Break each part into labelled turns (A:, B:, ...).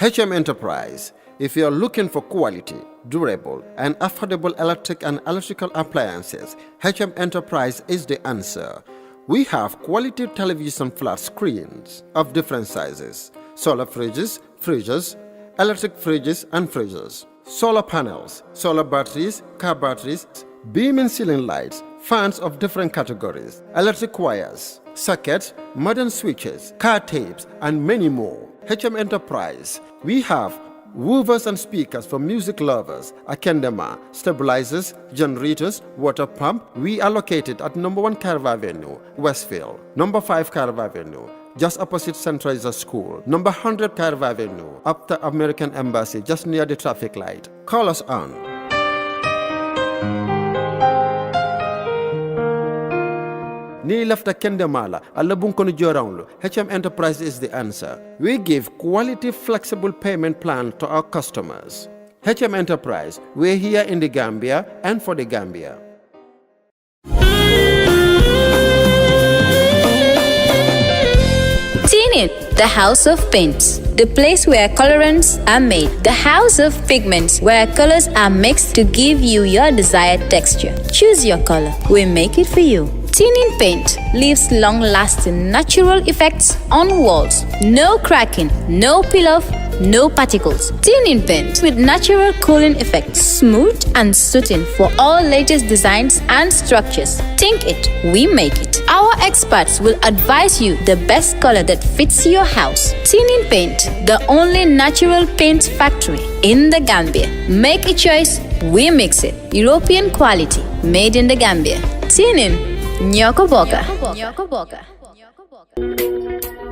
A: HM Enterprise. If you are looking for quality, durable, and affordable electric and electrical appliances, HM Enterprise is the answer. We have quality television flat screens of different sizes, solar fridges, freezers, electric fridges and freezers, solar panels, solar batteries, car batteries, beam and ceiling lights, fans of different categories, electric wires, sockets, modern switches, car tapes, and many more. HM Enterprise. We have woofers and speakers for music lovers, Akendema, stabilizers, generators, water pump. We are located at number 1 Carver Avenue, Westfield, number 5 Carver Avenue, just opposite Central School, number 100 Carver Avenue, after American Embassy, just near the traffic light. Call us on. Ni lafta kende mala, alla bunkono joranlo. HM Enterprise is the answer. We give quality flexible payment plan to our customers. HM Enterprise, we're here in the Gambia and for the Gambia.
B: Tune in, the House of Paints, the place where colorants are made, the House of Pigments, where colors are mixed to give you your desired texture. Choose your color, we make it for you. Tin-in Paint leaves long-lasting natural effects on walls. No cracking, no peel-off, no particles. Tin-in Paint with natural cooling effects, smooth and soothing for all latest designs and structures. Think it, we make it. Our experts will advise you the best color that fits your house. Tin-in Paint, the only natural paint factory in the Gambia. Make a choice, we mix it. European quality, made in the Gambia. Tin-in. Nyoko Boka.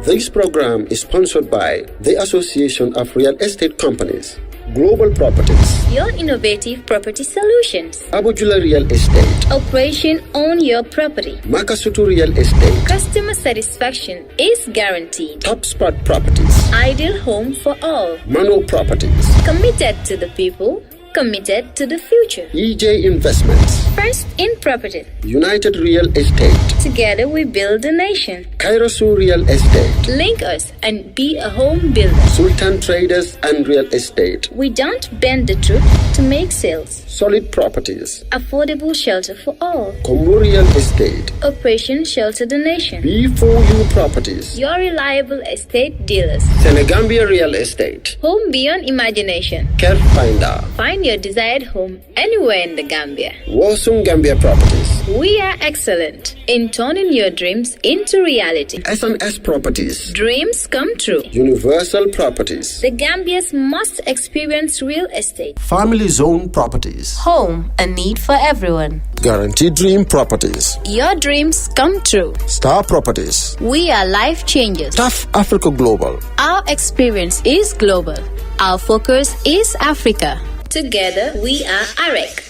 A: This program is sponsored by the Association of Real Estate Companies, Global Properties,
B: Your innovative property solutions,
A: Abujula Real Estate,
B: Operation Own Your Property,
A: Makasutu Real Estate,
B: Customer satisfaction is guaranteed,
A: Top Spot Properties,
B: Ideal Home for All,
A: Mano Properties,
B: Committed to the people, committed to the future,
A: EJ Investments,
B: First in Property,
A: United Real Estate,
B: Together we build a nation.
A: Kairosu Real Estate,
B: Link us and be a home builder.
A: Sultan Traders and Real Estate.
B: We don't bend the truth to make sales.
A: Solid Properties,
B: Affordable shelter for all.
A: Kombu Real Estate,
B: Operation Shelter the Nation.
A: B4U Properties,
B: Your reliable estate dealers.
A: Senegambia Real Estate,
B: Home beyond imagination.
A: Care Finder,
B: Find your desired home anywhere in the Gambia.
A: Wasung Gambia Properties,
B: We are excellent in turning your dreams into reality.
A: S&S Properties,
B: Dreams come true.
A: Universal Properties,
B: The Gambia's most experienced real estate.
A: Family Zone Properties,
B: Home, a need for everyone.
A: Guaranteed Dream Properties,
B: Your dreams come true.
A: Star Properties,
B: We are life changers.
A: Tough Africa Global.
B: Our experience is global. Our focus is Africa. Together we are AREC.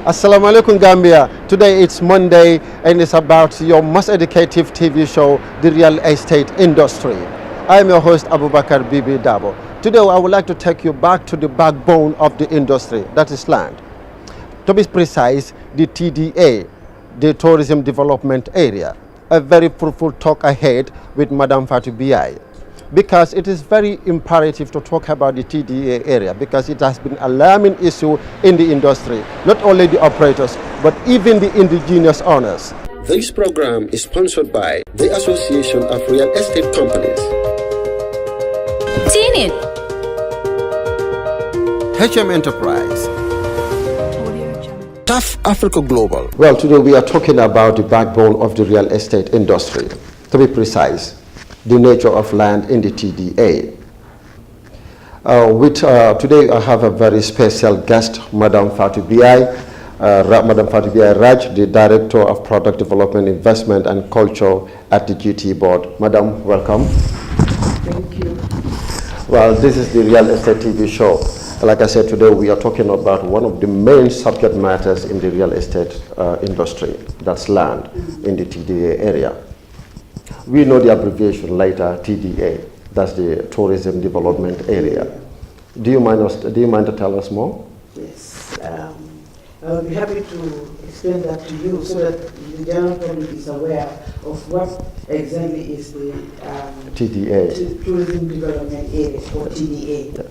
A: Assalamu alaikum Gambia. Today it's Monday and it's about your most educative TV show, The Real Estate Industry. I am your host Abubakar Bibi Dabo. Today I would like to take you back to the backbone of the industry, that is land. To be precise, the TDA, the Tourism Development Area. A very fruitful talk ahead with Madam Fatou Beyai, because it is very imperative to talk about the TDA area, because it has been an alarming issue in the industry, not only the operators, but even the indigenous owners. This program is sponsored by the Association of Real Estate Companies.
B: Tune in.
A: HM Enterprise. Tough Africa Global. Well, today we are talking about the backbone of the real estate industry. To be precise, the nature of land in the TDA. Today I have a very special guest, Madam Fatou Beyai. Madam Fatou Beyai Raj, the Director of Product Development, Investment and Culture at the GT Board. Madam, welcome.
C: Thank you.
A: Well, this is the Real Estate TV show. Like I said, today we are talking about one of the main subject matters in the real estate industry, that's land in the TDA area. We know the abbreviation later, TDA, that's the Tourism Development Area. Do you mind to tell us more?
C: Yes. I'll be happy to explain that to you so that the general public is aware of what exactly is the
A: TDA.
C: Tourism Development Area, or TDA. Yeah.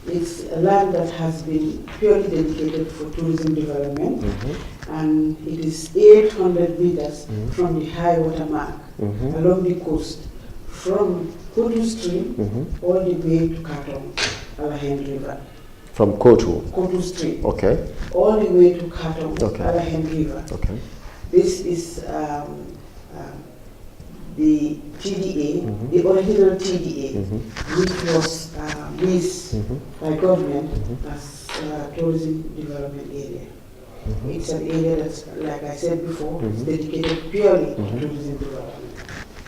C: It's a land that has been purely dedicated for tourism development, and it is 800 meters from the high water mark along the coast, from Kotu Stream all the way to Katong, Alahen River.
A: From Kotu?
C: Kotu Stream.
A: Okay.
C: All the way to Katong, Alahen River.
A: Okay.
C: This is the TDA, the original TDA, which was leased by government as tourism development area. It's an area that's, like I said before, is dedicated purely to tourism development.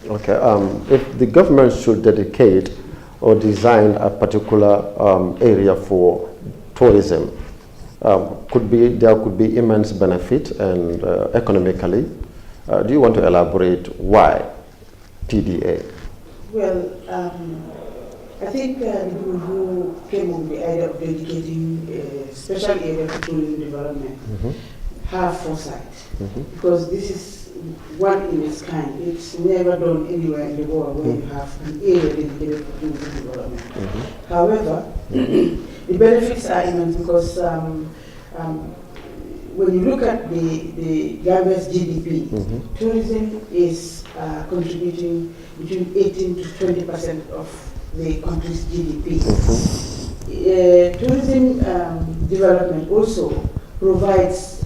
A: Okay. If the government should dedicate or design a particular area for tourism, there could be immense benefit and economically. Do you want to elaborate why TDA?
C: Well, I think the people who came up with the idea of dedicating a special area for tourism development have foresight, because this is one in its kind. It's never done anywhere in the world where you have an area dedicated for tourism development. However, the benefits are immense, because when you look at the Gambia's GDP, tourism is contributing between 18 to 20% of the country's GDP. Tourism development also provides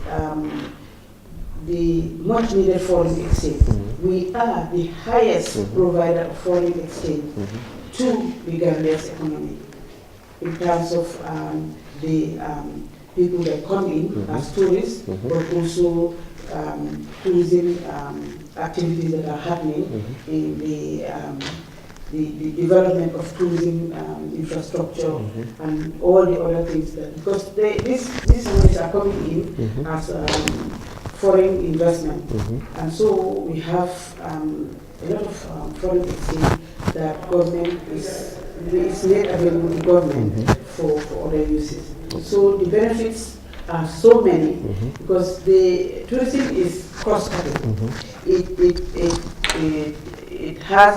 C: the much needed foreign exchange. We are the highest provider of foreign exchange to the Gambia's economy in terms of the people that come in as tourists, but also tourism activities that are happening in the development of tourism infrastructure and all the other things that, because these monies are coming in as foreign investment, and so we have a lot of foreign exchange that government is made available to government for other uses. So the benefits are so many, because the tourism is cross-cutting. It has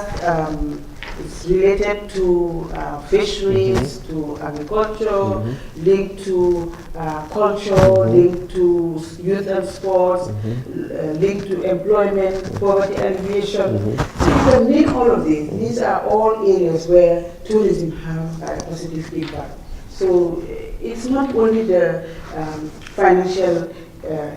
C: it's related to fisheries, to agriculture, linked to culture, linked to youth and sports, linked to employment, poverty alleviation. So you can name all of these. These are all areas where tourism has a positive impact. So it's not only the financial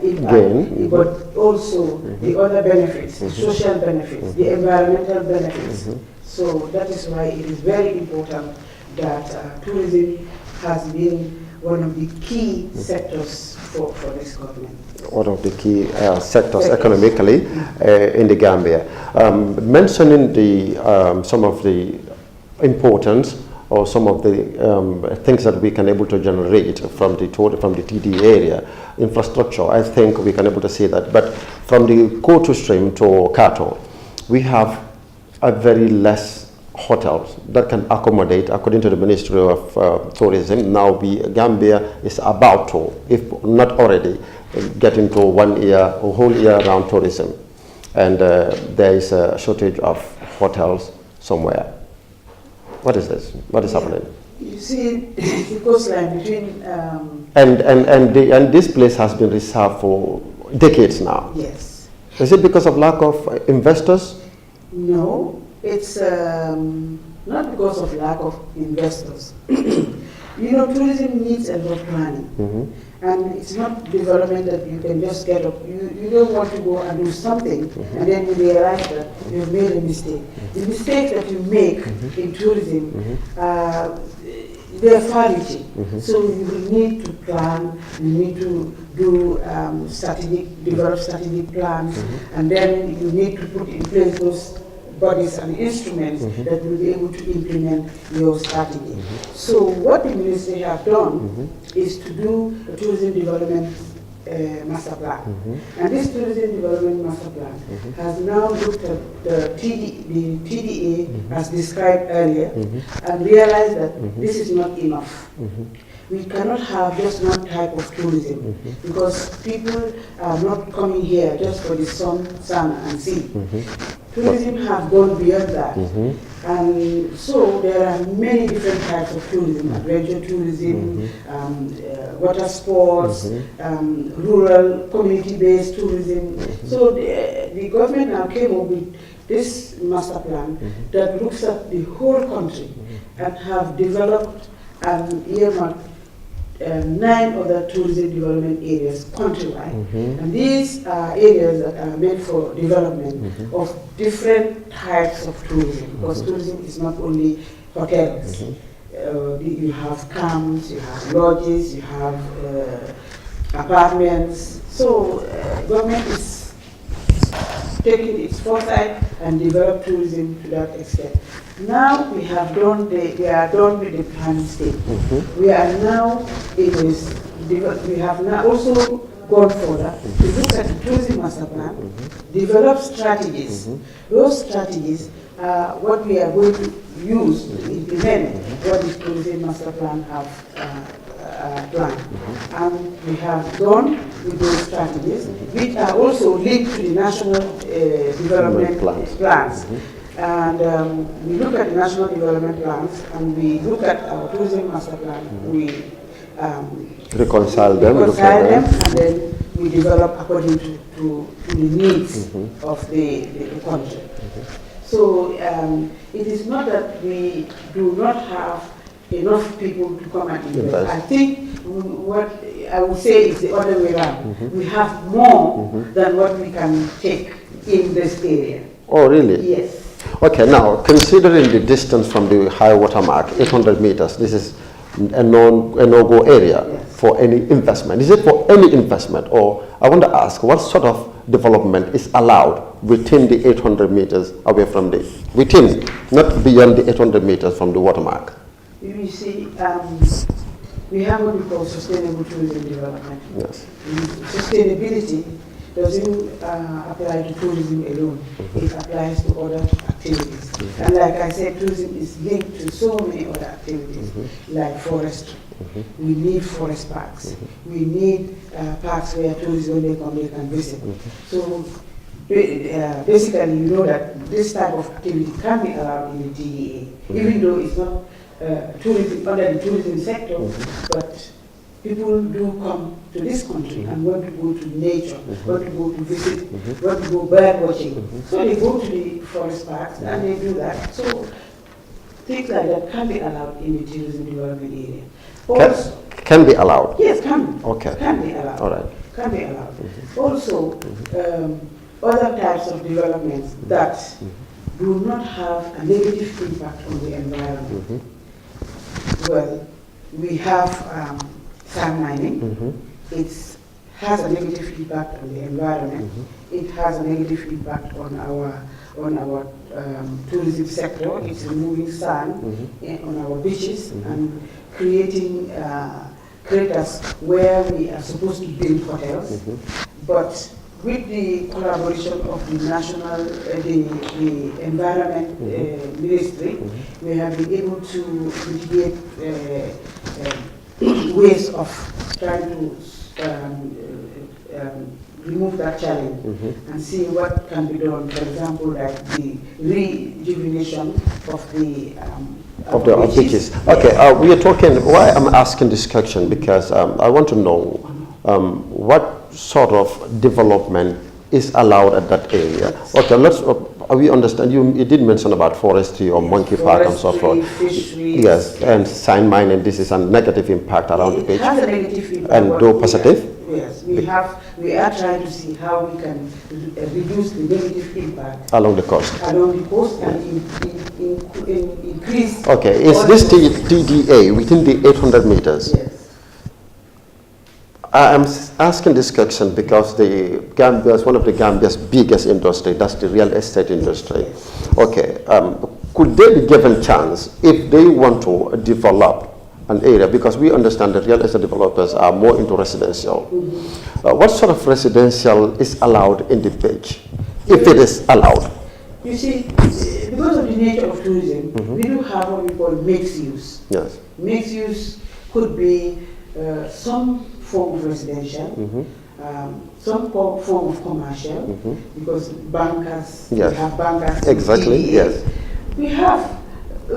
C: impact, but also the other benefits, the social benefits, the environmental benefits. So that is why it is very important that tourism has been one of the key sectors for this government.
A: One of the key sectors economically in the Gambia. Mentioning some of the importance or some of the things that we can able to generate from the TD area, infrastructure, I think we can able to see that. But from the Kotu Stream to Kato, we have a very less hotels that can accommodate, according to the Ministry of Tourism. Now Gambia is about to, if not already, get into a whole year round tourism. And there is a shortage of hotels somewhere. What is this? What is happening?
C: You see, the coastline between...
A: And this place has been reserved for decades now.
C: Yes.
A: Is it because of lack of investors?
C: No, it's not because of lack of investors. You know, tourism needs a lot of planning. And it's not development that you can just get up. You don't want to go and do something and then you realize that you've made a mistake. The mistakes that you make in tourism, they're fallacy. So you will need to plan, you need to do develop strategic plans, and then you need to put in place those bodies and instruments that will be able to implement your strategy. So what the ministry have done is to do a tourism development master plan. And this tourism development master plan has now looked at the TDA as described earlier and realized that this is not enough. we cannot have just one type of tourism because people are not coming here just for the sun and sea. Tourism have gone beyond that. And so there are many different types of tourism, adventure tourism, water sports, rural community-based tourism. So the government now came up with this master plan that looks at the whole country and have developed and earmarked 9 other tourism development areas countrywide. And these are areas that are meant for development of different types of tourism, because tourism is not only hotels. You have camps, you have lodges, you have apartments. So government is taking its foresight and develop tourism to that extent. Now we have done we are done with the planning stage. We are now in this. We have now also gone further to look at the tourism master plan, develop strategies. Those strategies are what we are going to use to implement what the tourism master plan have planned. And we have gone with those strategies, which are also linked to the national development plans. And we look at the national development plans, and we look at our tourism master plan. We
A: reconcile them,
C: and then we develop according to the needs of the country. So it is not that we do not have enough people to come and invest. I think what I would say is the other way around. We have more than what we can take in this area.
A: Oh, really?
C: Yes.
A: Okay, now, considering the distance from the high water mark, 800 meters, this is a no-go area for any investment. Is it for any investment? Or I want to ask, what sort of development is allowed within the 800 meters away from the, within, not beyond the 800 meters from the water mark?
C: You see, we have what we call sustainable tourism development.
A: Yes.
C: Sustainability doesn't apply to tourism alone. It applies to other activities. And like I said, tourism is linked to so many other activities, like forestry. We need forest parks. We need parks where tourists, when they come, they can visit. So basically, you know that this type of activity can be allowed in the TEA, even though it's not tourism under the tourism sector, but people do come to this country and want to go to nature, want to go to visit, want to go bird watching. So they go to the forest parks and they do that. So things like that can be allowed in the tourism development area. Also,
A: can be allowed?
C: Yes, can.
A: Okay.
C: Can be allowed.
A: All right.
C: Can be allowed. Also, other types of developments that do not have a negative impact on the environment. Well, we have sand mining. It has a negative impact on the environment. It has a negative impact on our tourism sector. It's removing sand on our beaches and creating craters where we are supposed to build hotels. But with the collaboration of the national, the environment ministry, we have been able to mitigate ways of trying to remove that challenge and see what can be done. For example, like the rejuvenation of the beaches.
A: Okay, we are talking. Why I'm asking this question, because I want to know what sort of development is allowed at that area. Okay, let's. We understand you did mention about forestry or monkey park and so forth.
C: Fisheries.
A: Yes, and sand mining. This is a negative impact around the beach.
C: It has a negative impact.
A: And no positive.
C: Yes, we are trying to see how we can reduce the negative impact
A: Along the coast.
C: Along the coast and increase.
A: Okay, is this TDA within the 800 meters?
C: Yes.
A: I'm asking this question because the Gambia is one of the Gambia's biggest industry. That's the real estate industry. Okay, could they be given chance if they want to develop an area? Because we understand that real estate developers are more into residential. What sort of residential is allowed in the beach, if it is allowed?
C: You see, because of the nature of tourism, we do have what we call mixed use.
A: Yes.
C: Mixed use could be some form of residential, some form of commercial, because bankers,
A: Yes.
C: we have bankers.
A: Exactly,
C: TDA.
A: yes.
C: We have,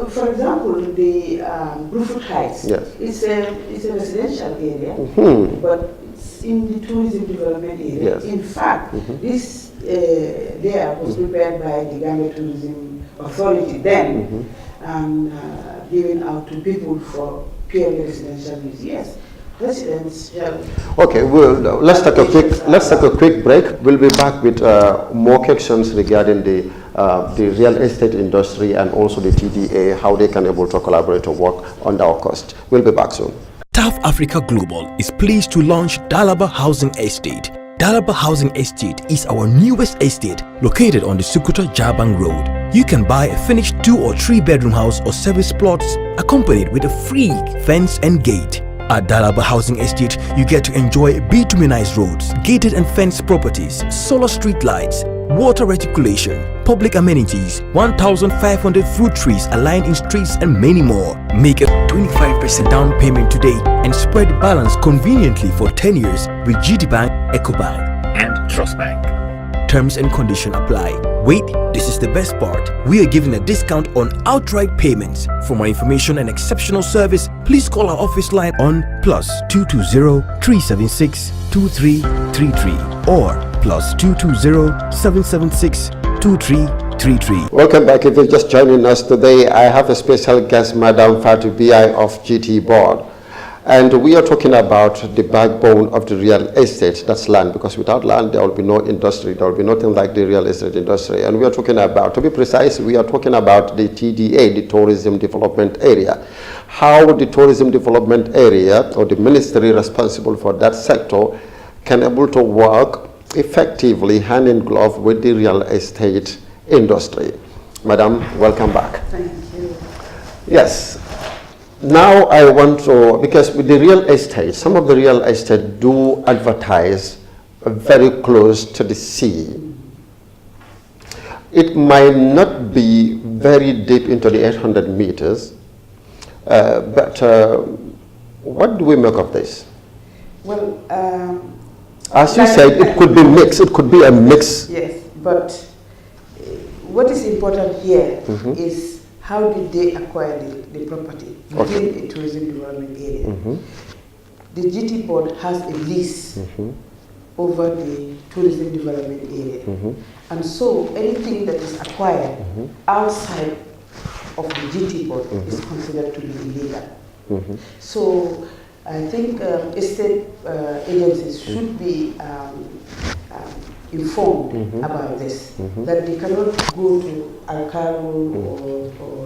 C: for example, the Bruford Heights.
A: Yes.
C: It's a residential area, but it's in the tourism development area.
A: Yes.
C: In fact, this layer was prepared by the Gambia Tourism Authority then, and given out to people for purely residential use. Yes. Residential.
A: Okay, well, let's take a quick break. We'll be back with more questions regarding the real estate industry and also the TDA, how they can able to collaborate or work on our cost. We'll be back soon.
D: South Africa Global is pleased to launch Dalaba Housing Estate. Dalaba Housing Estate is our newest estate located on the Sukuta Jabang Road. You can buy a finished 2 or 3 bedroom house or service plots accompanied with a free fence and gate. At Dalaba Housing Estate, you get to enjoy bituminized roads, gated and fenced properties, solar street lights, water reticulation, public amenities, 1,500 fruit trees aligned in streets and many more. Make a 25% down payment today and spread the balance conveniently for 10 years with GTBank, EcoBank and Trust Bank. Terms and conditions apply. Wait, this is the best part. We are giving a discount on outright payments. For more information and exceptional service, please call our office line on +220 376 2333 or +220 776 2333.
A: Welcome back. If you're just joining us today, I have a special guest, Madam Fatou Beyai of GT Board. And we are talking about the backbone of the real estate, that's land, because without land, there will be no industry, there will be nothing like the real estate industry. And we are talking about, to be precise, we are talking about the TDA, the Tourism Development Area. How the Tourism Development Area, or the ministry responsible for that sector, can able to work effectively hand in glove with the real estate industry. Madam, welcome back.
C: Thank you.
A: Yes. Now I want to, because with the real estate, some of the real estate do advertise very close to the sea. It might not be very deep into the 800 meters, but what do we make of this?
C: Well,
A: as you said, it could be mixed, it could be a mix.
C: Yes, but what is important here is how did they acquire the property within a tourism development area. The GT board has a lease over the tourism development area. And so anything that is acquired outside of the GT board is considered to be illegal. So I think estate agencies should be informed about this, that they cannot go to Alcaro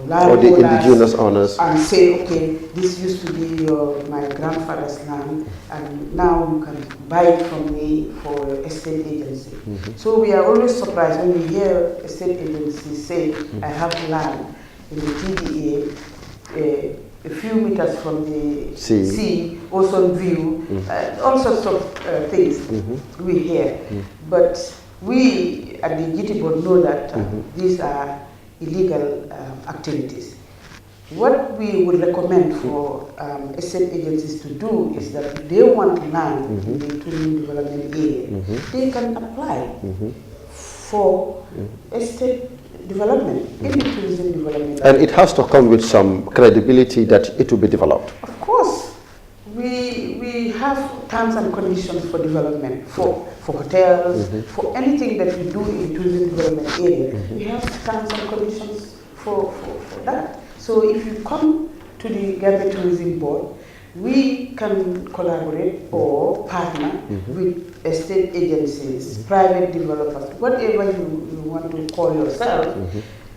C: or
A: the indigenous owners
C: and say, okay, this used to be my grandfather's land, and now you can buy it from me for estate agency. So we are always surprised when we hear estate agencies say, I have land in the TDA, a few meters from the sea, Ocean View, all sorts of things we hear. But we at the GT board know that these are illegal activities. What we would recommend for estate agencies to do is that if they want land in the tourism development area, they can apply for estate development, in the tourism development.
A: And it has to come with some credibility that it will be developed.
C: Of course, we have terms and conditions for development, for hotels, for anything that we do in tourism development area. We have terms and conditions for that. So if you come to the Gambia Tourism Board, we can collaborate or partner with estate agencies, private developers, whatever you want to call yourself,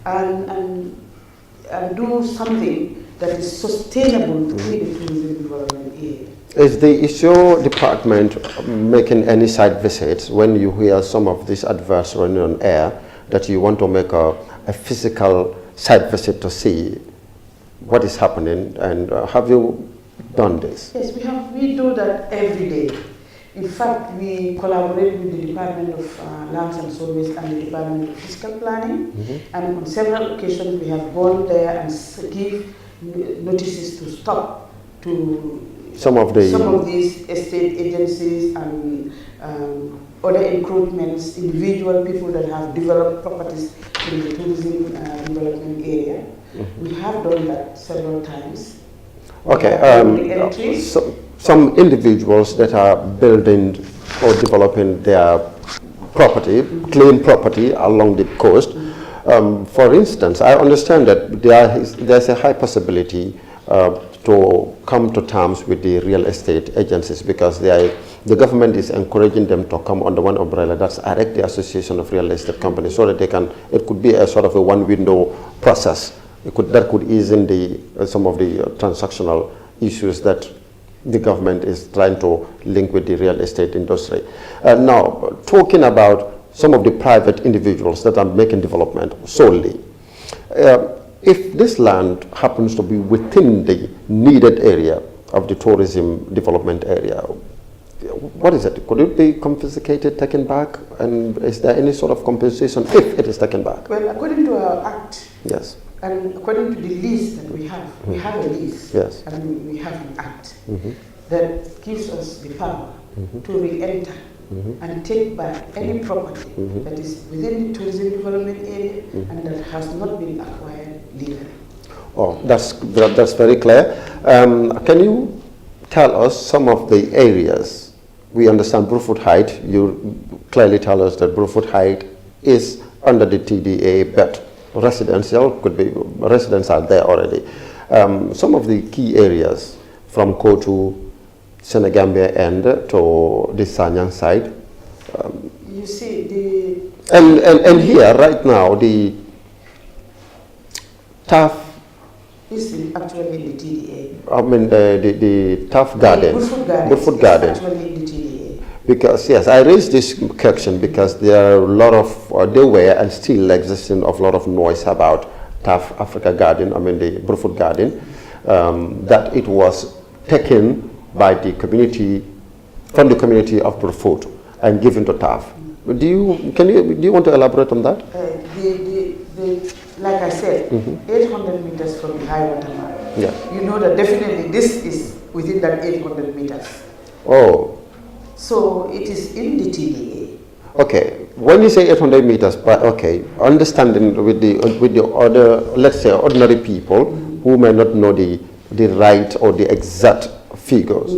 C: and do something that is sustainable in the tourism development area.
A: Is your department making any site visits when you hear some of these adverts running on air that you want to make a physical site visit to see what is happening, and have you done this?
C: Yes, we do that every day. In fact, we collaborate with the Department of Lands and Surveys and the Department of Fiscal Planning, and on several occasions we have gone there and give notices to stop, to
A: some of
C: these estate agencies and other encroachments, individual people that have developed properties in the tourism development area. We have done that several times.
A: Okay, some individuals that are building or developing their property, clean property along the coast. For instance, I understand that there's a high possibility to come to terms with the real estate agencies, because the government is encouraging them to come under one umbrella, that's AREC, the Association of Real Estate Companies, so that it could be a sort of a one-window process. That could ease in some of the transactional issues that the government is trying to link with the real estate industry. Now, talking about some of the private individuals that are making development solely, if this land happens to be within the needed area of the tourism development area, what is it? Could it be confiscated, taken back? And is there any sort of compensation if it is taken back?
C: Well, according to our act,
A: yes,
C: and according to the lease that we have a lease,
A: yes,
C: and we have an act that gives us the power to re-enter and take back any property that is within the tourism development area and that has not been acquired legally.
A: Oh, that's very clear. Can you tell us some of the areas? We understand Brufut Height. You clearly tell us that Brufut Height is under the TDA, but residential could be, residents are there already. Some of the key areas from Kotu, Senegambia end to the Sanyang side.
C: You see,
A: and here right now the TAF
C: is actually in the TDA.
A: I mean the TAF garden,
C: Brufut Garden is actually in the TDA.
A: Because yes, I raised this question because there are a lot of there were and still existing of a lot of noise about TAF Africa Garden. I mean the Brufut Garden, that it was taken by the community, from the community of Brufut and given to TAF. Do you want to elaborate on that?
C: Like I said, 800 meters from the high water mark.
A: Yeah.
C: You know that definitely this is within that 800 meters.
A: Oh.
C: So it is in the TDA.
A: Okay. When you say 800 meters, but okay, understanding with the other, let's say, ordinary people who may not know the right or the exact figures,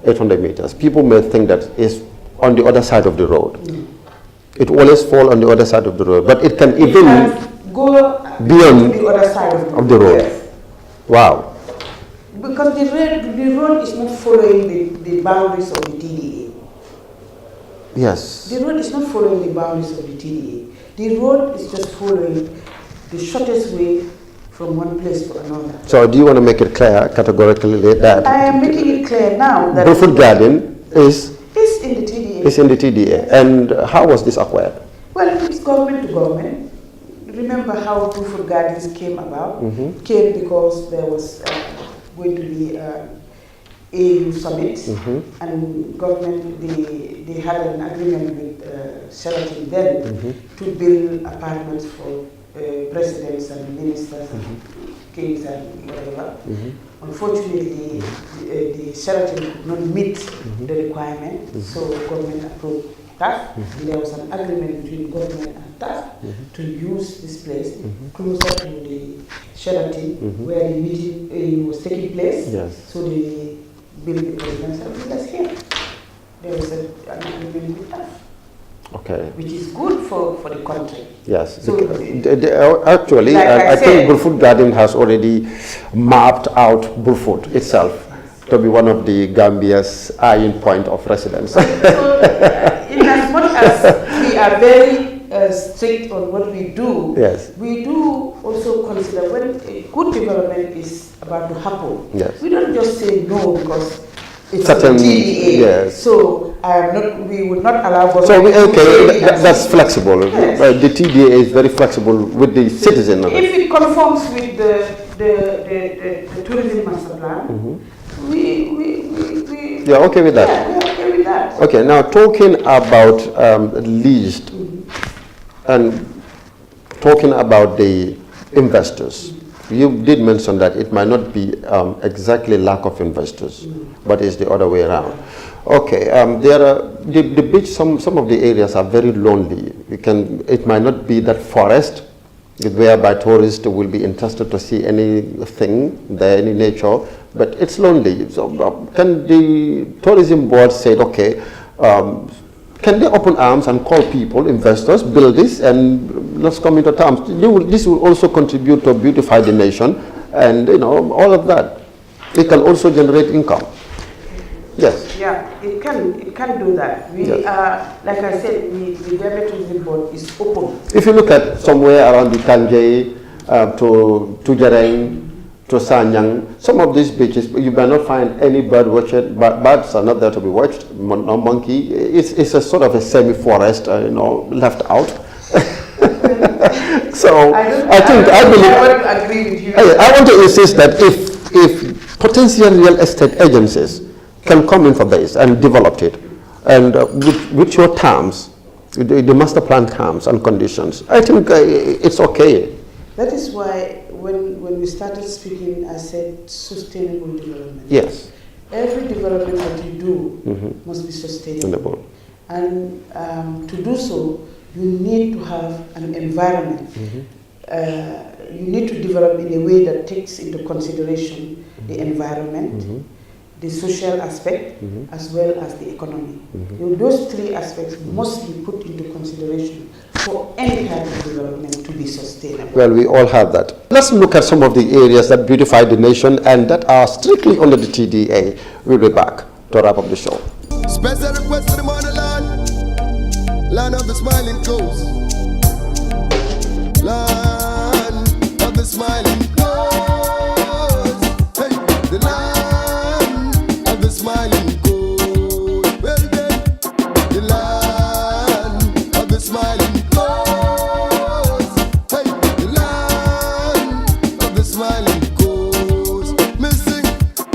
A: 800 meters. People may think that it's on the other side of the road. It always falls on the other side of the road, but it can even
C: go
A: beyond
C: the other side
A: of the road.
C: Yes.
A: Wow.
C: Because the road is not following the boundaries of the TDA.
A: Yes.
C: The road is not following the boundaries of the TDA. The road is just following the shortest way from one place to another. So
A: do you want to make it clear categorically that
C: I am making it clear now that
A: Brufut Garden is
C: in the TDA.
A: It's in the TDA. And how was this acquired?
C: Well, it's government to government. Remember how Brufut Gardens came about? Came because there was going to be AU summit, and government, they had an agreement with Sheraton then to build apartments for presidents and ministers and kings and whatever. Unfortunately, the Sheraton could not meet the requirement, so government approved TAF. There was an agreement between government and TAF to use this place closer to the Sheraton where the meeting was taking place.
A: Yes.
C: So they built the presidential villas here. There was an agreement with TAF.
A: Okay.
C: Which is good for the country.
A: Yes.
C: So
A: actually,
C: like
A: I think Brufut Garden has already mapped out Brufut itself to be one of the Gambia's eyeing point of residence.
C: So, in as much as we are very strict on what we do,
A: yes,
C: we do also consider when a good development is about to happen.
A: Yes.
C: We don't just say no because it's
A: certain
C: TDA.
A: Yes.
C: So we would not allow government.
A: So that's flexible. Yes. The TDA is very flexible with the citizen.
C: If it conforms with the tourism master plan,
A: you're okay with that?
C: Yeah, we're okay with that.
A: Okay, now talking about leased and talking about the investors, you did mention that it might not be exactly lack of investors. but it's the other way around. Okay, there are the beach. Some of the areas are very lonely. It might not be that forest whereby tourists will be interested to see anything there, any nature, but it's lonely. So can the tourism board say, okay, can they open arms and call people, investors, build this, and let's come into terms? This will also contribute to beautify the nation, and all of that. It can also generate income. Yes.
C: Yeah, it can do that. We are, like I said, the Gambia Tourism Board is open.
A: If you look at somewhere around the Kanjay, to Jareng, to Sanyang, some of these beaches, you may not find any bird watching. Birds are not there to be watched. No monkey. It's a sort of a semi-forest, left out. So I
C: agree with you.
A: I want to insist that if potential real estate agencies can come in for this and develop it, and with your terms, the master plan terms and conditions, I think it's okay.
C: That is why when we started speaking, I said sustainable development.
A: Yes.
C: Every development that you do must be sustainable. And to do so, you need to have an environment. You need to develop in a way that takes into consideration the environment, the social aspect, as well as the economy. Those three aspects must be put into consideration for any kind of development to be sustainable.
A: Well, we all have that. Let's look at some of the areas that beautify the nation and that are strictly under the TDA. We'll be back to wrap up the show.
E: Special request for the motherland, land of the smiling coast, land of the smiling coast, hey, the land of the smiling coast, well then, the land of the smiling coast, hey, the land of the smiling coast, missing,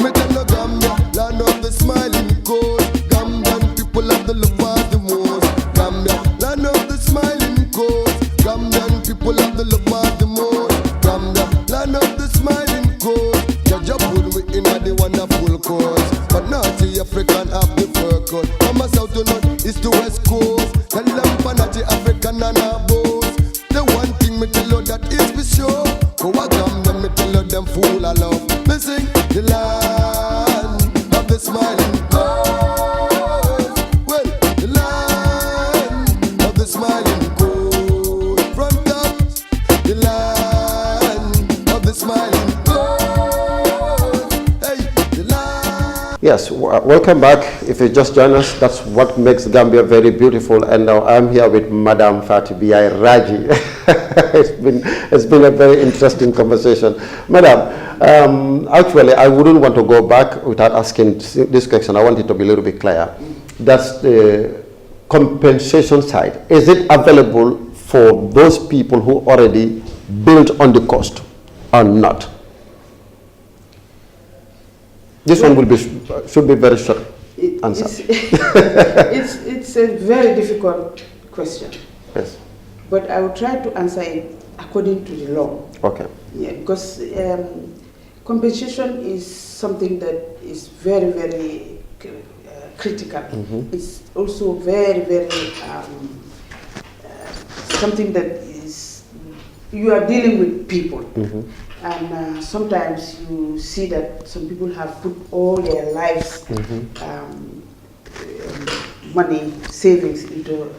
E: me tell no Gambia, land of the smiling coast, Gambian people have the love for the most, Gambia, land of the smiling coast, Gambian people have the love for the most, Gambia, land of the smiling coast, Jaja put we in a the wonderful coast, but not the African have the fur coat, from a south to north, east to west coast, tell them panati African and our boast, the one thing me tell you that is for sure, go a Gambia me tell you them full of love, me sing the land of the smiling coast, well, the land of the smiling coast, from top, the land of the smiling coast, hey, the land.
A: Yes, welcome back. If you just join us, that's what makes Gambia very beautiful. And now I'm here with Madam Fatou Beyai Raji. It's been a very interesting conversation. Madam, actually, I wouldn't want to go back without asking this question. I want it to be a little bit clear. That's the compensation side. Is it available for those people who already built on the coast or not? This one should be very short answer.
C: It's a very difficult question.
A: Yes.
C: But I will try to answer it according to the law.
A: Okay.
C: Yeah, because compensation is something that is very, very critical. It's also very, very something that is, you are dealing with people. And sometimes you see that some people have put all their lives, money, savings into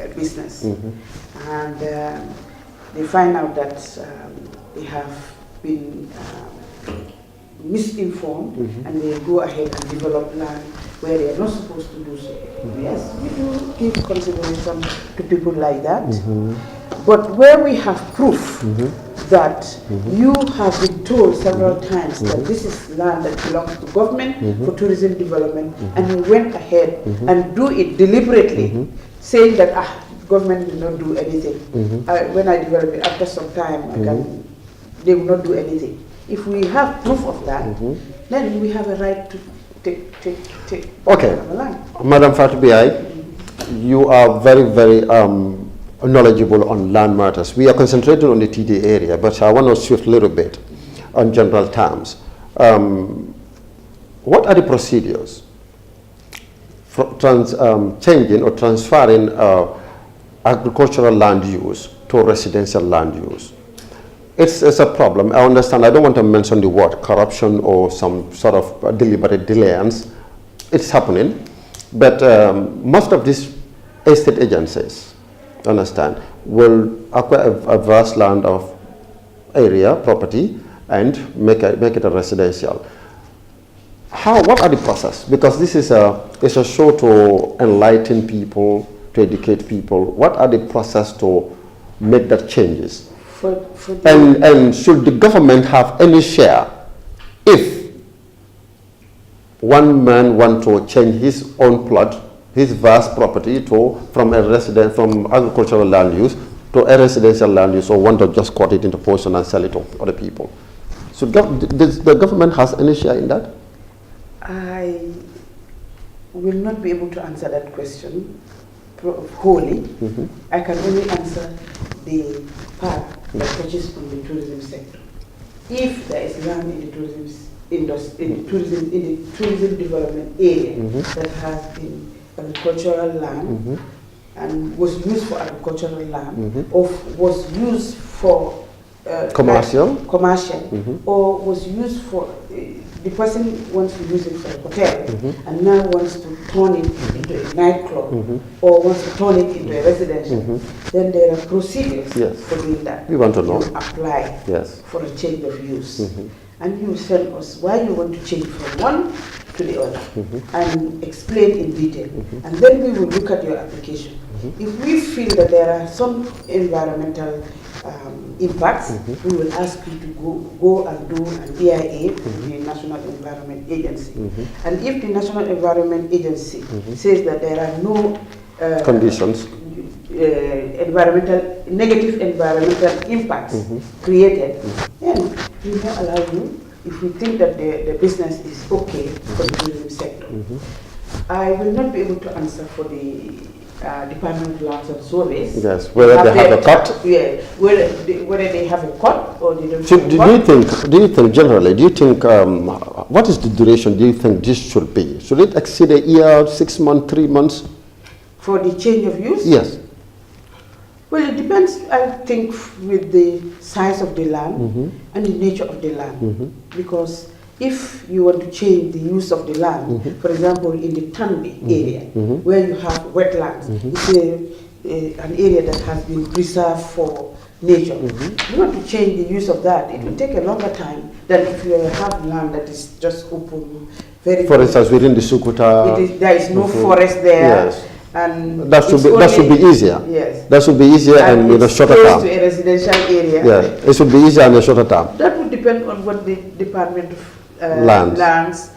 C: a business. And they find out that they have been misinformed, and they go ahead and develop land where they are not supposed to do so. Yes, we do give consideration to people like that. But where we have proof that you have been told several times that this is land that belongs to government for tourism development, and you went ahead and do it deliberately, saying that government will not do anything. When I develop it, after some time, they will not do anything. If we have proof of that, then we have a right to take
A: Okay,
C: the land.
A: Madam Fatou Beyai, you are very, very knowledgeable on land matters. We are concentrating on the TD area, but I want to shift a little bit on general terms. what are the procedures for changing or transferring agricultural land use to residential land use? It's a problem. I understand. I don't want to mention the word corruption or some sort of deliberate delayance. It's happening. But most of these estate agencies, understand, will acquire a vast land of area, property, and make it a residential. What are the process? Because this is it's a show to enlighten people, to educate people. What are the process to make that changes? And should the government have any share if one man wants to change his own plot, his vast property from agricultural land use to a residential land use, or want to just cut it into portion and sell it to other people? So does the government has any share in that?
C: I will not be able to answer that question wholly. I can only answer the part that touches on the tourism sector. If there is land in the tourism development area that has been agricultural land and was used for agricultural land, or was used for
A: commercial,
C: or was used for the person wants to use it for a hotel and now wants to turn it into a nightclub or wants to turn it into a residential, then there are procedures for doing that.
A: We want to know.
C: You apply for a change of use. And you tell us why you want to change from one to the other and explain in detail. And then we will look at your application. If we feel that there are some environmental impacts, we will ask you to go and do an EIA, the National Environment Agency. And if the National Environment Agency says that there are no
A: conditions,
C: negative environmental impacts created, then we may allow you, if we think that the business is okay for the tourism sector. I will not be able to answer for the Department of Lands and Surveys.
A: Yes, whether they have a cut.
C: Yeah, whether they have a cut or they don't.
A: So do you think generally? Do you think what is the duration? Do you think this should be? Should it exceed a year, 6 months, 3 months?
C: For the change of use?
A: Yes.
C: Well, it depends, I think, with the size of the land and the nature of the land. Because if you want to change the use of the land, for example, in the Tanbi area, where you have wetlands, it's an area that has been preserved for nature. You want to change the use of that, it will take a longer time than if you have land that is just open.
A: For instance, within the Sukuta.
C: There is no forest there.
A: Yes.
C: And
A: that should be easier.
C: Yes.
A: That should be easier and in a shorter time.
C: To a residential area.
A: Yeah, it should be easier in a shorter time.
C: That would depend on what the Department of Lands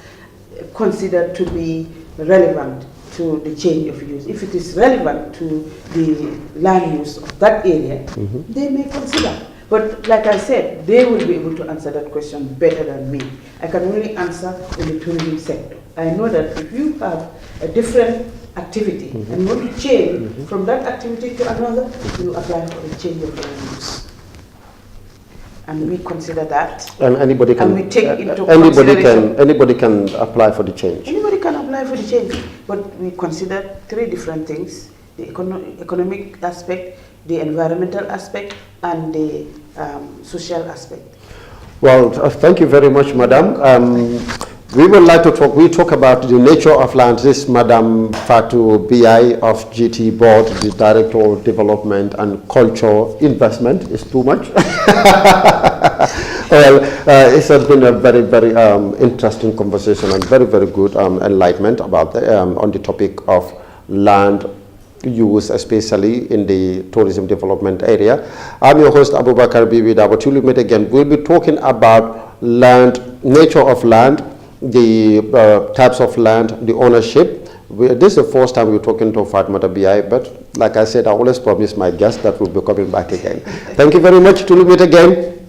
C: consider to be relevant to the change of use. If it is relevant to the land use of that area, they may consider. But like I said, they will be able to answer that question better than me. I can only answer in the tourism sector. I know that if you have a different activity and want to change from that activity to another, you apply for a change of land use. And we consider that.
A: And anybody can.
C: And we take into consideration.
A: Anybody can apply for the change.
C: Anybody can apply for the change, but we consider 3 different things: the economic aspect, the environmental aspect, and the social aspect.
A: Well, thank you very much, Madam. We would like to talk about the nature of land. This Madam Fatou Beyai of GT Board, the Director of Development and Culture Investment, is too much. Well, it has been a very, very interesting conversation and very, very good enlightenment about on the topic of land use, especially in the tourism development area. I'm your host, Abubakar Bibi Dabo. Till we meet again, we'll be talking about land, nature of land, the types of land, the ownership. This is the first time we're talking to Fatmata BI, but like I said, I always promise my guests that we'll be coming back again. Thank you very much. Till we meet again.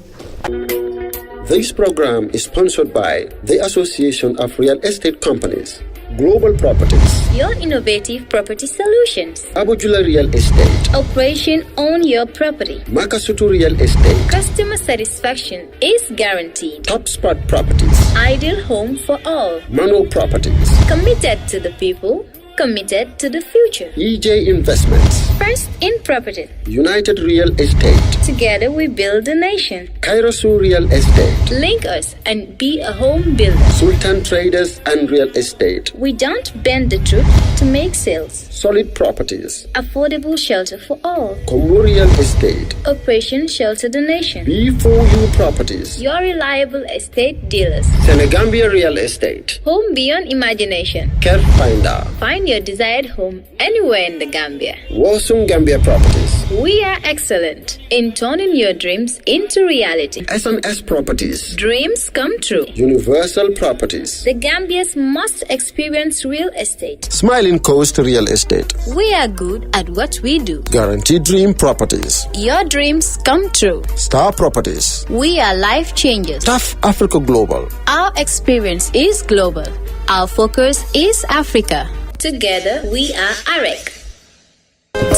A: This program is sponsored by the Association of Real Estate Companies, Global Properties,
B: Your innovative property solutions.
A: Abujula Real Estate,
B: Operation Own Your Property.
A: Makasutu Real Estate,
B: Customer satisfaction is guaranteed.
A: Top Spot Properties,
B: Ideal home for all.
A: Mano Properties,
B: Committed to the people, committed to the future.
A: EJ Investments,
B: First in property.
A: United Real Estate,
B: Together we build a nation.
A: Kairosu Real Estate,
B: Link us and be a home builder.
A: Sultan Traders and Real Estate,
B: We don't bend the truth to make sales.
A: Solid Properties,
B: Affordable shelter for all.
A: Kombu Real Estate,
B: Operation Shelter the Nation.
A: B4U Properties,
B: Your reliable estate dealers.
A: Senegambia Real Estate,
B: Home beyond imagination.
A: Care Finder,
B: Find your desired home anywhere in the Gambia.
A: Wasung Gambia Properties,
B: We are excellent in turning your dreams into reality.
A: S&S Properties,
B: Dreams come true.
A: Universal Properties,
B: The Gambia's most experienced real estate.
A: Smiling Coast Real Estate,
B: We are good at what we do.
A: Guaranteed Dream Properties,
B: Your dreams come true.
A: Star Properties,
B: We are life changers.
A: Tough Africa Global,
B: Our experience is global. Our focus is Africa. Together we are AREC.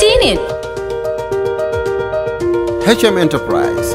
B: Tune in.
A: HM Enterprise,